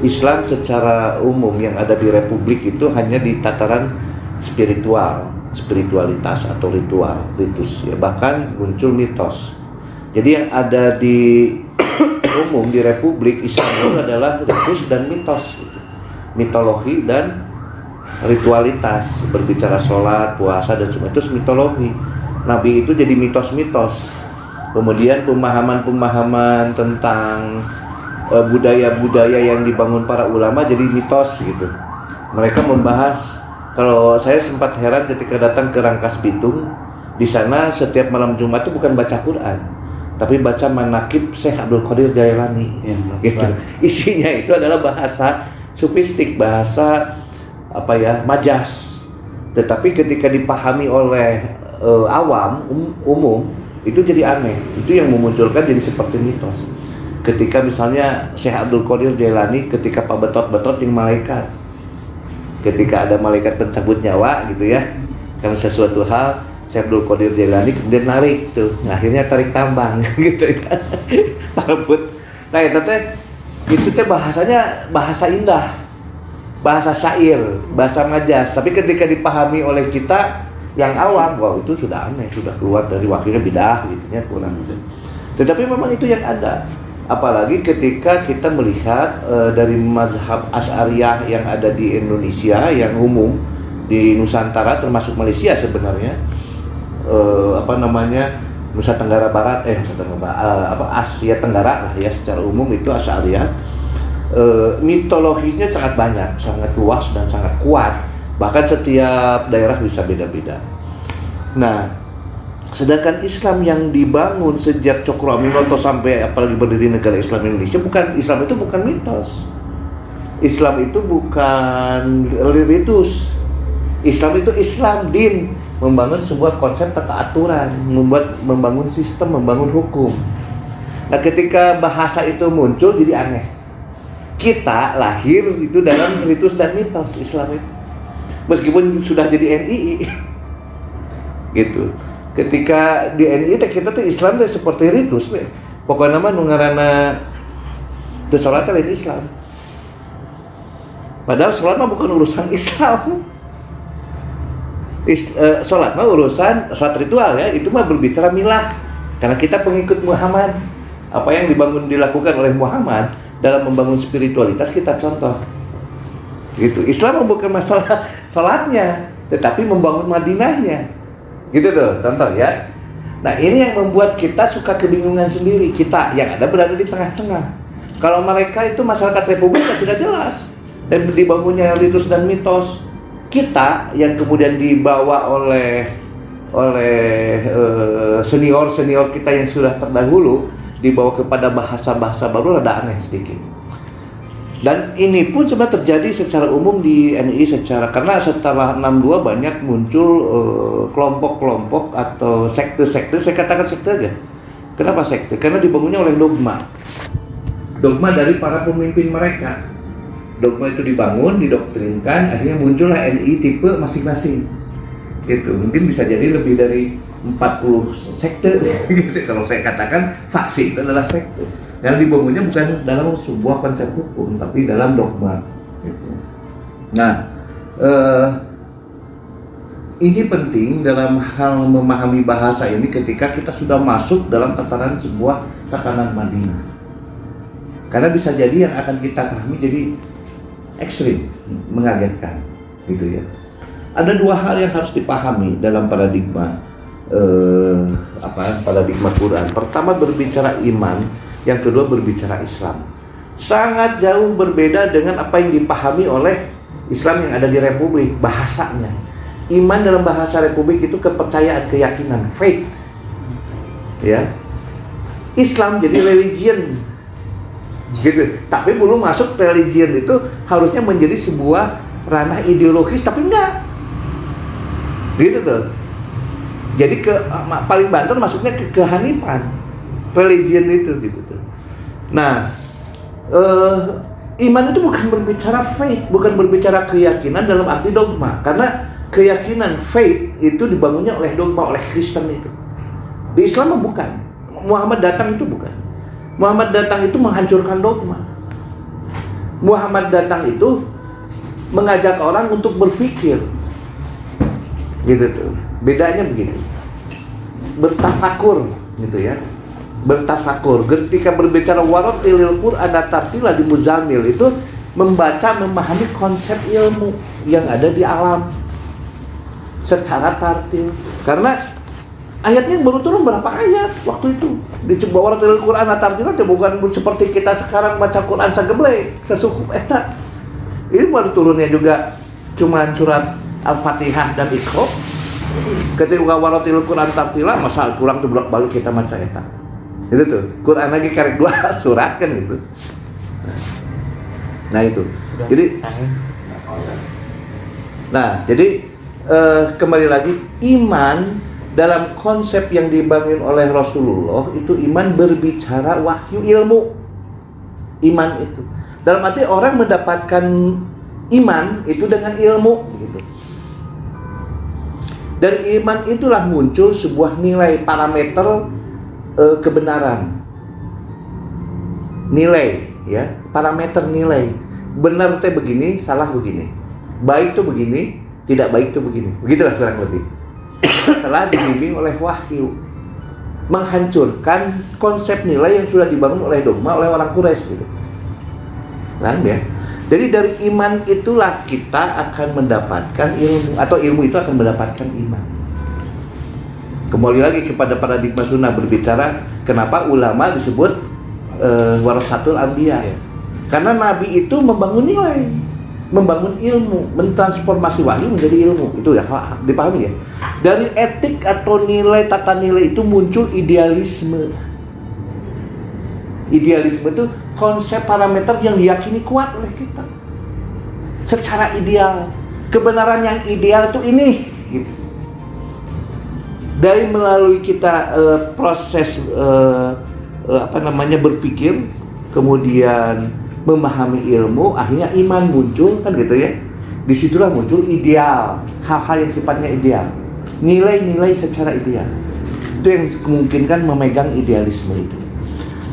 Islam secara umum yang ada di Republik itu hanya di tataran spiritualitas atau ritus ya, bahkan muncul mitos. Jadi yang ada di umum di Republik Islam itu adalah ritus dan mitos, mitologi dan ritualitas. Berbicara sholat, puasa dan semua itu mitologi. Nabi itu jadi mitos-mitos. Kemudian pemahaman-pemahaman tentang budaya-budaya yang dibangun para ulama jadi mitos gitu. Mereka membahas, kalau saya sempat heran ketika datang ke Rangkas Bitung, di sana setiap malam Jumat itu bukan baca Quran, tapi baca manaqib Syekh Abdul Qadir Jailani ya, gitu. Isinya itu adalah bahasa sufistik, bahasa majas. Tetapi ketika dipahami oleh awam, umum, itu jadi aneh. Itu yang memunculkan jadi seperti mitos. Ketika misalnya Syekh Abdul Qadir Jailani ketika Pak Betot yang malaikat, ketika ada malaikat pencabut nyawa gitu ya, karena sesuatu hal Syekh Abdul Qadir Jailani kemudian narik tuh, akhirnya tarik tambang gitu ya. Nah itu teh bahasanya bahasa indah, bahasa syair, bahasa majas. Tapi ketika dipahami oleh kita yang awam, wow itu sudah aneh, sudah keluar dari wakilnya bidah gitu ya, kurang gitu. Tetapi memang itu yang ada. Apalagi ketika kita melihat dari mazhab Asy'ariyah yang ada di Indonesia, yang umum di Nusantara termasuk Malaysia sebenarnya, Nusa Tenggara Barat, Asia Tenggara lah ya secara umum itu Asy'ariyah. Mitologisnya sangat banyak, sangat luas dan sangat kuat. Bahkan setiap daerah bisa beda-beda. Nah, sedangkan Islam yang dibangun sejak Cokro Aminoto sampai apalagi berdiri negara Islam Indonesia, Islam itu bukan mitos. Islam itu bukan ritus. Islam itu Islam, din, membangun sebuah konsep tata aturan, membangun sistem, membangun hukum. Nah, ketika bahasa itu muncul jadi aneh. Kita lahir itu dalam ritus dan mitos Islam itu. Meskipun sudah jadi NII. Gitu. Ketika di NII kita tuh Islam tuh seperti ritus, pokoknya nama nungarana teu salat lain Islam. Padahal salat mah bukan urusan Islam. Salat mah urusan salat ritual ya, itu mah berbicara milah. Karena kita pengikut Muhammad. Apa yang dilakukan oleh Muhammad dalam membangun spiritualitas kita contoh. Gitu. Islam bukan masalah salatnya, tetapi membangun Madinahnya. Gitu tuh, contoh ya. Nah, ini yang membuat kita suka kebingungan sendiri. Kita yang ada berada di tengah-tengah. Kalau mereka itu masyarakat Republik sudah jelas dan dibangunnya ritus dan mitos. Kita yang kemudian dibawa oleh senior kita yang sudah terdahulu, dibawa kepada bahasa-bahasa baru, rada aneh sedikit. Dan ini pun sebenarnya terjadi secara umum di NII karena setelah 62 banyak muncul kelompok-kelompok atau sekte-sekte. Saya katakan sekte aja. Kenapa sekte? Karena dibangunnya oleh dogma dari para pemimpin mereka. Dogma itu dibangun, didoktrinkan, akhirnya muncullah NII tipe masing-masing. Gitu. Mungkin bisa jadi lebih dari 40 sekte gitu. Kalau saya katakan faksi itu adalah sekte. Yang dibangunnya bukan dalam sebuah konsep hukum, tapi dalam dogma. Gitu. Nah, ini penting dalam hal memahami bahasa ini ketika kita sudah masuk dalam tatanan sebuah tatanan Madinah. Karena bisa jadi yang akan kita pahami jadi ekstrim, mengagetkan, gitu ya. Ada dua hal yang harus dipahami dalam paradigma Quran. Pertama berbicara iman, yang kedua berbicara Islam. Sangat jauh berbeda dengan apa yang dipahami oleh Islam yang ada di Republik, bahasanya. Iman dalam bahasa Republik itu kepercayaan, keyakinan, faith. Ya. Islam jadi religion. Gitu. Tapi belum masuk religion itu harusnya menjadi sebuah ranah ideologis, tapi enggak. Gitu tuh. Jadi paling banter masuknya ke kehanifan. Religion itu gitu tuh. Nah, iman itu bukan berbicara faith, bukan berbicara keyakinan dalam arti dogma, karena keyakinan faith itu dibangunnya oleh dogma, oleh Kristen itu. Di Islam bukan. Muhammad datang itu bukan. Muhammad datang itu menghancurkan dogma. Muhammad datang itu mengajak orang untuk berpikir, gitu tuh. Bedanya begini, bertafakur, gitu ya. Bertafakur. Ketika berbicara warattilil Qur'an tartila di Muzammil itu membaca, memahami konsep ilmu yang ada di alam secara tartil. Karena ayatnya baru turun berapa ayat waktu itu. Dicoba warattilil Qur'an tartila bukan seperti kita sekarang baca Quran sageblek, sesukup eta. Ini baru turunnya juga cuman surat Al-Fatihah dan Iqra. Ketika warattilil Qur'an tartila, masa kurang tuh bolak-balik kita baca eta. Itu tuh, Quran lagi karek 2 surat kan gitu. Nah itu. Jadi kembali lagi, iman dalam konsep yang dibangun oleh Rasulullah itu iman berbicara wahyu ilmu. Iman itu dalam arti orang mendapatkan iman itu dengan ilmu gitu. Dari iman itulah muncul sebuah nilai parameter kebenaran. Nilai ya, parameter nilai. Benar teh begini, salah begini. Baik tuh begini, tidak baik tuh begini. Begitulah kurang lebih. Setelah dibimbing oleh wahyu, menghancurkan konsep nilai yang sudah dibangun oleh dogma oleh orang Quraisy gitu. Kan ya? Jadi dari iman itulah kita akan mendapatkan ilmu, atau ilmu itu akan mendapatkan iman. Kembali lagi kepada paradigma sunnah berbicara kenapa ulama disebut warasatul anbiya. Karena nabi itu membangun nilai, membangun ilmu, mentransformasi wahyu menjadi ilmu. Itu ya dipahami ya. Dari etik atau nilai, tata nilai itu muncul idealisme. Idealisme itu konsep parameter yang diyakini kuat oleh kita secara ideal. Kebenaran yang ideal itu ini gitu. Dari melalui kita proses berpikir, kemudian memahami ilmu, akhirnya iman muncul kan gitu ya. Disitulah muncul ideal, hal-hal yang sifatnya ideal, nilai-nilai secara ideal. Itu yang memungkinkan memegang idealisme itu.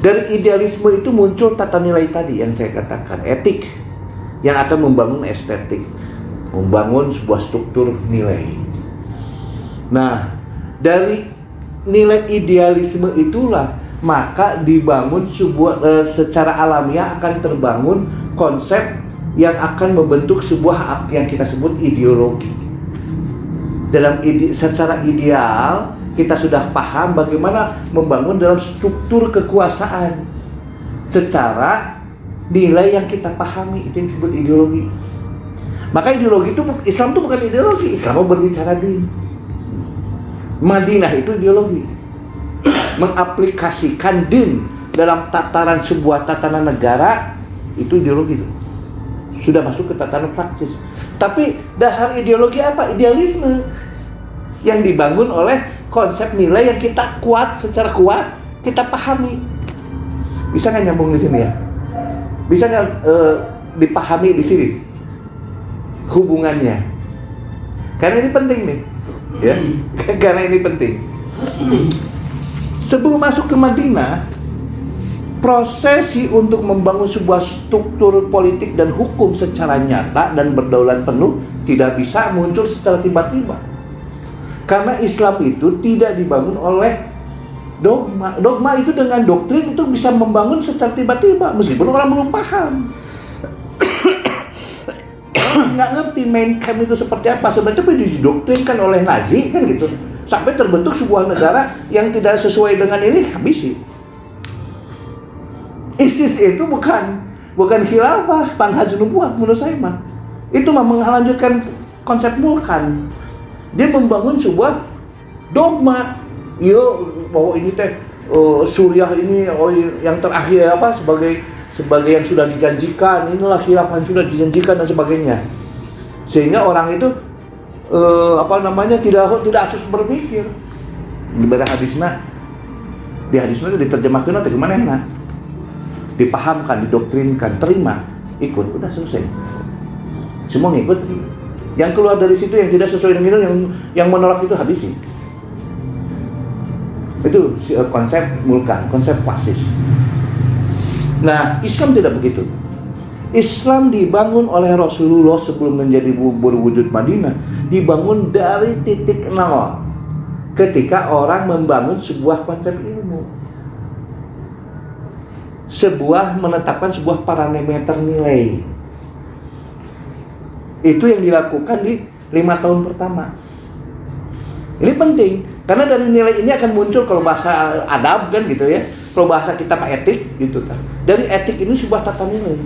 Dari idealisme itu muncul tata nilai tadi yang saya katakan, etik, yang akan membangun estetik, membangun sebuah struktur nilai. Nah, dari nilai idealisme itulah maka dibangun sebuah secara alamiah akan terbangun konsep yang akan membentuk sebuah yang kita sebut ideologi. Secara ideal kita sudah paham bagaimana membangun dalam struktur kekuasaan secara nilai yang kita pahami, itu yang disebut ideologi. Maka ideologi itu, Islam itu bukan ideologi, Islam berbicara din. Madinah itu ideologi, mengaplikasikan din dalam tataran sebuah tatanan negara, itu ideologi itu sudah masuk ke tatanan praktis. Tapi dasar ideologi apa? Idealisme yang dibangun oleh konsep nilai yang kita kuat, secara kuat kita pahami. Bisa nggak nyambung di sini ya? Bisa nggak dipahami di sini hubungannya? Karena ini penting nih. Ya, karena ini penting. Sebelum masuk ke Madinah, prosesi untuk membangun sebuah struktur politik dan hukum secara nyata dan berdaulat penuh tidak bisa muncul secara tiba-tiba. Karena Islam itu tidak dibangun oleh dogma. Dogma itu dengan doktrin itu bisa membangun secara tiba-tiba meskipun orang belum paham. Nggak ngerti main camp itu seperti apa, sebenarnya didoktrinkan oleh Nazi kan gitu, sampai terbentuk sebuah negara yang tidak sesuai dengan ini, habisi. ISIS itu bukan khilafah, manhaj nubuwah menurut saya mah. Itu mah melanjutkan konsep mulkan. Dia membangun sebuah dogma. Yo bahwa ini teh Suriah ini yang terakhir sebagai yang sudah dijanjikan, inilah khilafah yang sudah dijanjikan dan sebagainya. Sehingga orang itu tidak asus berpikir. Di hadisnya itu diterjemahkan atau gimana ya? Dipahamkan, didoktrinkan, terima, ikut, udah selesai. Semua ngikut. Yang keluar dari situ yang tidak sesuai dengan itu, yang menolak itu habisi. Itu konsep mulkan, konsep fasis. Nah, Islam tidak begitu. Islam dibangun oleh Rasulullah sebelum menjadi berwujud Madinah, dibangun dari titik nol ketika orang membangun sebuah konsep ilmu, menetapkan sebuah parameter nilai. Itu yang dilakukan di 5 tahun pertama. Ini penting karena dari nilai ini akan muncul, kalau bahasa adab kan gitu ya, kalau bahasa kita etik gitu kan. Dari etik ini sebuah tata nilai.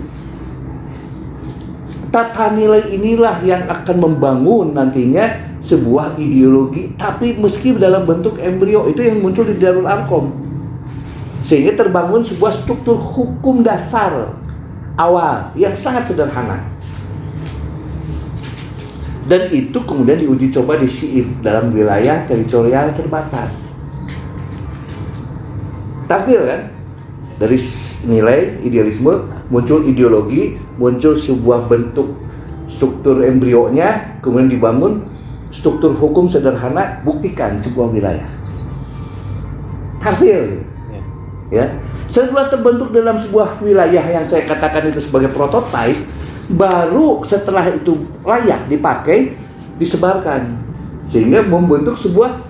Tata nilai inilah yang akan membangun nantinya sebuah ideologi, tapi meski dalam bentuk embrio. Itu yang muncul di Darul Arqam, sehingga terbangun sebuah struktur hukum dasar awal yang sangat sederhana, dan itu kemudian diuji coba di Syi'ib dalam wilayah teritorial terbatas. Tampil kan dari nilai idealisme muncul ideologi, muncul sebuah bentuk struktur embrionya, kemudian dibangun struktur hukum sederhana, buktikan sebuah wilayah. Tampil ya. Setelah terbentuk dalam sebuah wilayah yang saya katakan itu sebagai prototipe, baru setelah itu layak dipakai, disebarkan, sehingga membentuk sebuah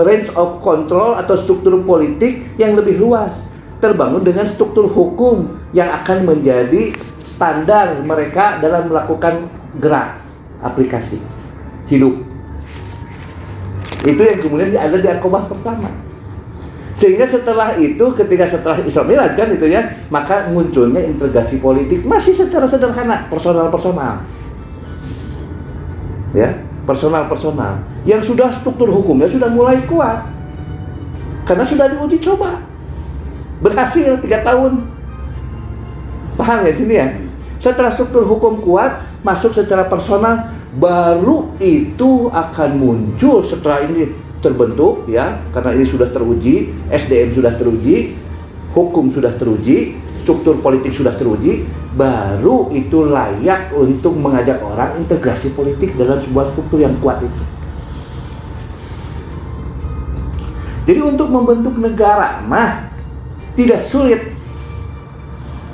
range of control atau struktur politik yang lebih luas, terbangun dengan struktur hukum yang akan menjadi standar mereka dalam melakukan gerak aplikasi hidup. Itu yang kemudian ada di Aqabah pertama. Sehingga setelah itu, setelah Islam Miraj kan itu ya, maka munculnya integrasi politik masih secara sederhana, personal ya, personal yang sudah struktur hukumnya sudah mulai kuat karena sudah diuji coba, berhasil 3 tahun. Paham ya sini ya? Setelah struktur hukum kuat, masuk secara personal, baru itu akan muncul setelah ini terbentuk ya, karena ini sudah teruji, SDM sudah teruji, hukum sudah teruji, struktur politik sudah teruji, baru itu layak untuk mengajak orang integrasi politik dalam sebuah struktur yang kuat itu. Jadi untuk membentuk negara mah tidak sulit,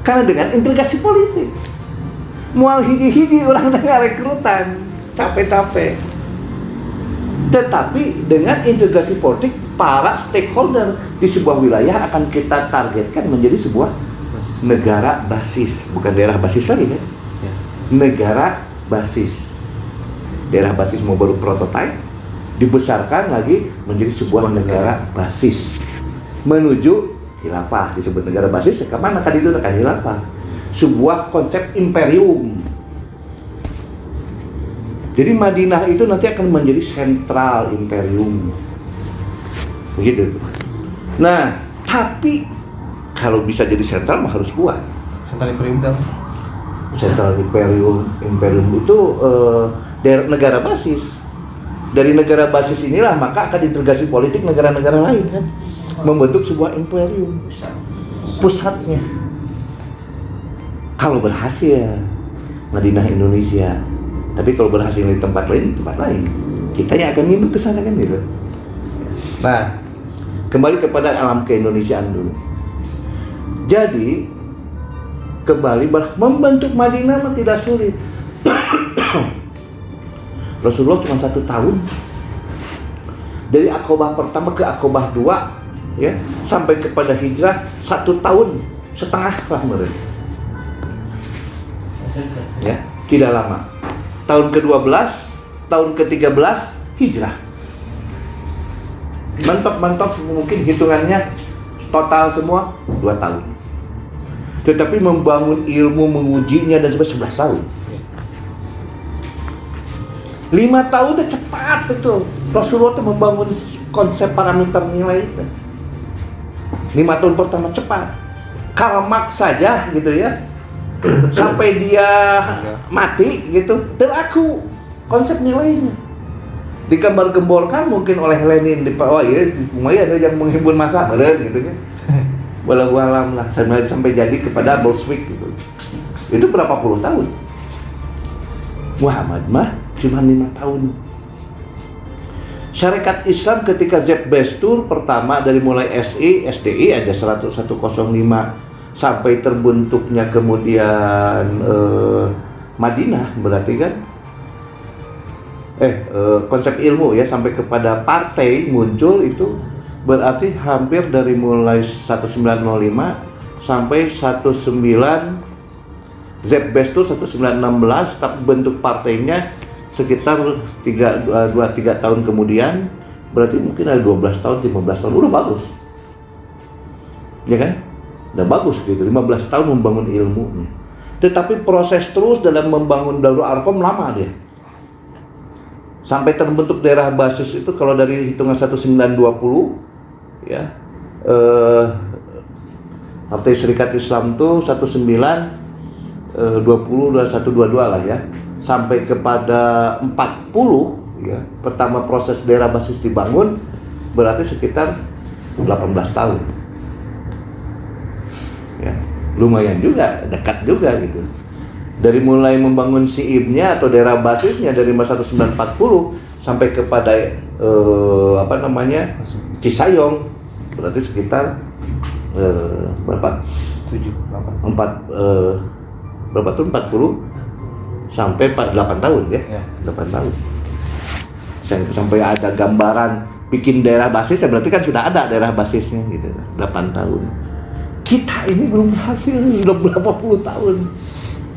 karena dengan integrasi politik. Mual hiji-hiji orang dengan rekrutan, capek-capek. Tetapi dengan integrasi politik, para stakeholder di sebuah wilayah akan kita targetkan menjadi sebuah negara basis, bukan daerah basis lagi kan? Ya. Negara basis. Daerah basis mau baru prototipe, dibesarkan lagi menjadi sebuah negara basis. Menuju khilafah, disebut negara basis, kemana kan itu akan khilafah. Sebuah konsep imperium. Jadi Madinah itu nanti akan menjadi sentral imperium. Begitu tuh. Nah, tapi kalau bisa jadi sentral mah harus kuat. Sentral imperium itu? Sentral imperium itu negara basis. Dari negara basis inilah maka akan integrasi politik negara-negara lain kan, membentuk sebuah imperium pusatnya. Kalau berhasil Madinah Indonesia, tapi kalau berhasil di tempat lain, kita yang akan minum ke sana kan gitu. Nah, kembali kepada alam keindonesiaan dulu. Jadi kembali membentuk Madinah tidak sulit. Rasulullah cuma 1 tahun dari Aqabah pertama ke Aqabah 2 ya, sampai kepada hijrah 1 tahun setengah lah mereka. Ya, tidak lama. Tahun ke-12, tahun ke-13 hijrah. Mentok mungkin hitungannya total semua 2 tahun. Tetapi membangun ilmu, mengujinya dan sampai 11 tahun. 5 tahun itu cepat itu. Rasulullah itu membangun konsep parameter nilai itu. 5 tahun pertama cepat. Karl Marx saja gitu ya, sampai dia mati gitu, terlaku konsep nilainya. Digembar-gemborkan mungkin oleh Lenin, oh iya, lumayan ada yang menghibur masa, gitu kan. Walau alam lah, sampai jadi kepada Bolshevik gitu. Itu berapa puluh tahun. Muhammad mah cuma 5 tahun. Syarikat Islam ketika Zeb Bestur pertama dari mulai SI, SDI aja 105 sampai terbentuknya kemudian Madinah, berarti kan konsep ilmu ya, sampai kepada partai muncul, itu berarti hampir dari mulai 1905 sampai 19 itu 1916, tapi bentuk partainya sekitar 2-3 tahun kemudian, berarti mungkin ada 12 tahun, 15 tahun, udah bagus ya kan, udah bagus gitu, 15 tahun membangun ilmunya. Tetapi proses terus dalam membangun Darul Arqam lama dia, sampai terbentuk daerah basis itu kalau dari hitungan 1920 ya, Partai Serikat Islam tuh 1920 2122 lah ya, sampai kepada 40 ya, pertama proses daerah basis dibangun, berarti sekitar 18 tahun ya, lumayan juga, dekat juga gitu. Dari mulai membangun SIIB-nya atau daerah basisnya dari masa 1940 sampai kepada Cisayong, berarti sekitar berapa? 40 sampai 8 tahun ya, 8 tahun. Sampai ada gambaran bikin daerah basis ya, berarti kan sudah ada daerah basisnya gitu, 8 tahun. Kita ini belum berhasil, sudah berapa puluh tahun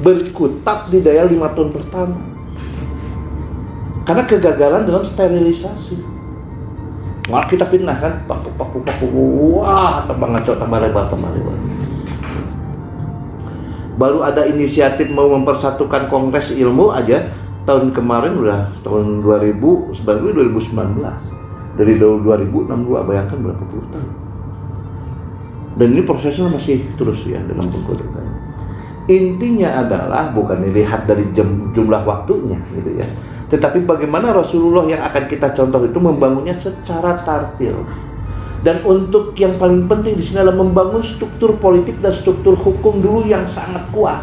berkutat di daya 5 tahun pertama karena kegagalan dalam sterilisasi. Malah kita pindah kan, paku, wah, tambah ngaco, tambah lebar. Baru ada inisiatif mau mempersatukan kongres ilmu aja tahun kemarin, udah tahun 2019, dari 2062, bayangkan berapa puluh tahun. Dan ini prosesnya masih terus ya dalam penggodokan. Intinya adalah bukan dilihat dari jumlah waktunya gitu ya, tetapi bagaimana Rasulullah yang akan kita contoh itu membangunnya secara tartil. Dan untuk yang paling penting di sini adalah membangun struktur politik dan struktur hukum dulu yang sangat kuat.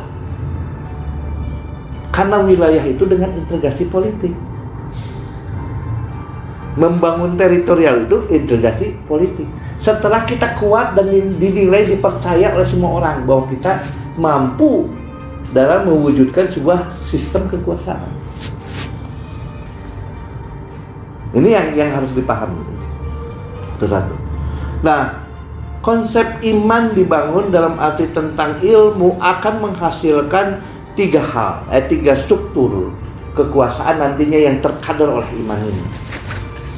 Karena wilayah itu dengan integrasi politik. Membangun teritorial itu integrasi politik. Setelah kita kuat dan dinilai, dipercaya oleh semua orang bahwa kita mampu dalam mewujudkan sebuah sistem kekuasaan. Ini yang harus dipahami. Itu satu. Nah, konsep iman dibangun dalam arti tentang ilmu akan menghasilkan 3 struktur kekuasaan nantinya yang terkadar oleh iman ini,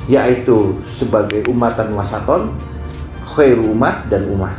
yaitu sebagai umatan wasaton, khairu ummah, dan ummah.